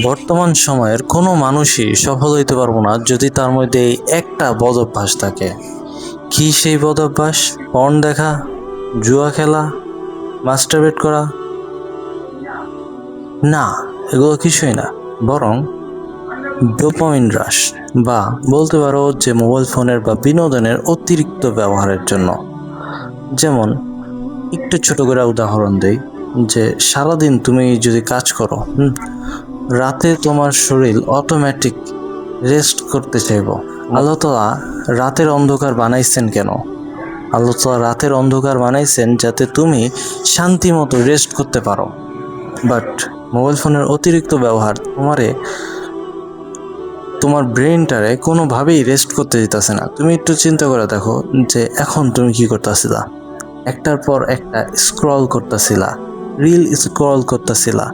বর্তমান সময়ের কোনো মানুষই সফল হইতে পারবো না যদি তার মধ্যে এই একটা বদ অভ্যাস থাকে। কি সেই বদ অভ্যাস? পর্ন দেখা, জুয়া খেলা, মাস্টারবেট করা? না, এগুলো কিছুই না। বরং ডোপামিন হ্রাস, বা বলতে পারো যে মোবাইল ফোনের বা বিনোদনের অতিরিক্ত ব্যবহারের জন্য। যেমন একটু ছোট করে উদাহরণ দেই, যে সারাদিন তুমি যদি কাজ করো, রাতে তোমার শরীর অটোমেটিক রেস্ট করতে চাইব। আল্লাহ তাআলা রাতের অন্ধকার বানাইছেন কেন? আল্লাহ তাআলা রাতের অন্ধকার বানাইছেন যাতে তুমি শান্তি মতো রেস্ট করতে পারো। বাট মোবাইল ফোনের অতিরিক্ত ব্যবহার তোমার ব্রেনটারে কোনোভাবেই রেস্ট করতে দিতেছে না। তুমি একটু চিন্তা করে দেখো যে এখন তুমি কি করতেছিলা? একটার পর একটা স্ক্রল করতেছিলা, রিল স্ক্রল করতেছিলা।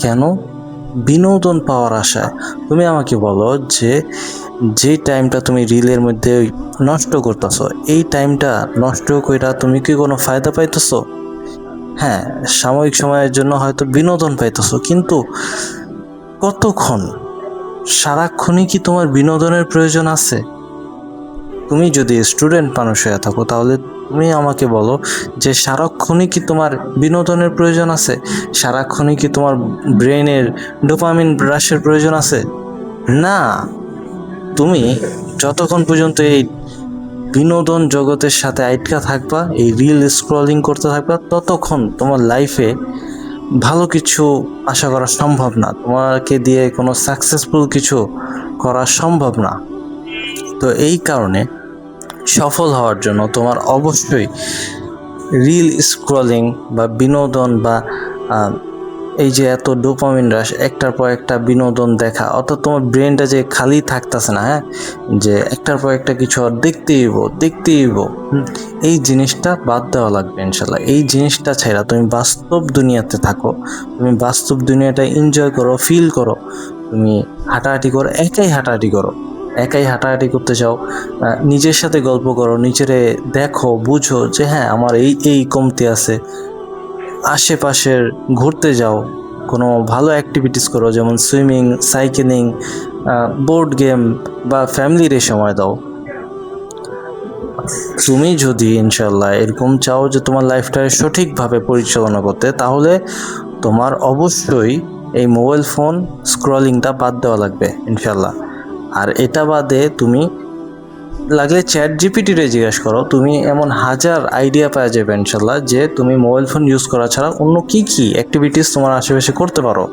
কেন? বিনোদন পাওয়ার আশায়। তুমি আমাকে বলো যে টাইমটা তুমি রিলের মধ্যে নষ্ট করতেছো, এই টাইমটা নষ্ট কইরা তুমি কি কোনো ফায়দা পাইতেছো? হ্যাঁ, সাময়িক সময়ের জন্য হয়তো বিনোদন পাইতেছো, কিন্তু কতক্ষণ? সারাক্ষণই কি তোমার বিনোদনের প্রয়োজন আছে? তুমি যদি স্টুডেন্ট মানুষ হয়ে থাকো তাহলে তুমি আমাকে বলো যে সারাক্ষণই কি তোমার বিনোদনের প্রয়োজন আছে? সারাক্ষণই কি তোমার ব্রেনের ডোপামিন হ্রাসের প্রয়োজন আছে? না। তুমি যতক্ষণ পর্যন্ত এই বিনোদন জগতের সাথে আটকা থাকবা, এই রিল স্ক্রলিং করতে থাকবা, ততক্ষণ তোমার লাইফে ভালো কিছু আশা করা সম্ভব না। তোমাকে দিয়ে কোনো সাকসেসফুল কিছু করা সম্ভব না। তো এই কারণে সফল হওয়ার জন্য তোমার অবশ্যই রিল স্ক্রলিং বা বিনোদন বা এই যে এত ডোপামিন রাশ, একটার পর একটা বিনোদন দেখা, অর্থাৎ তোমার ব্রেনটা যে খালি থাকতেছে না, হ্যাঁ, যে একটার পর একটা কিছু আর দেখতেই হইব, এই জিনিসটা বাদ দেওয়া লাগবে ইনশাল্লাহ। এই জিনিসটা ছাড়া তুমি বাস্তব দুনিয়াতে থাকো, তুমি বাস্তব দুনিয়াটা এনজয় করো, ফিল করো। তুমি হাঁটাহাঁটি করো, একাই হাঁটাহাঁটি করতে চাও, নিজের সাথে গল্প করো, নিজেরে দেখো, বুঝো যে হ্যাঁ আমার এই কমতি আছে। আশেপাশের ঘুরতে যাও, কোনো ভালো অ্যাক্টিভিটিস করো, যেমন সুইমিং, সাইকেলিং, বোর্ড গেম, বা ফ্যামিলির সময় দাও। তুমি যদি ইনশাল্লাহ এরকম চাও যে তোমার লাইফটাকে সঠিকভাবে পরিচালনা করতে, তাহলে তোমার অবশ্যই এই মোবাইল ফোন স্ক্রলিংটা বাদ দেওয়া লাগবে ইনশাল্লাহ। আর এটা বাদে তুমি লাগলে চ্যাট জিপিটিরে জিজ্ঞেস করো, তুমি এমন হাজার আইডিয়া পাওয়া যাবে ইনশাল্লাহ যে তুমি মোবাইল ফোন ইউজ করা ছাড়া অন্য কি অ্যাক্টিভিটিস তোমার আশেপাশে করতে পারো।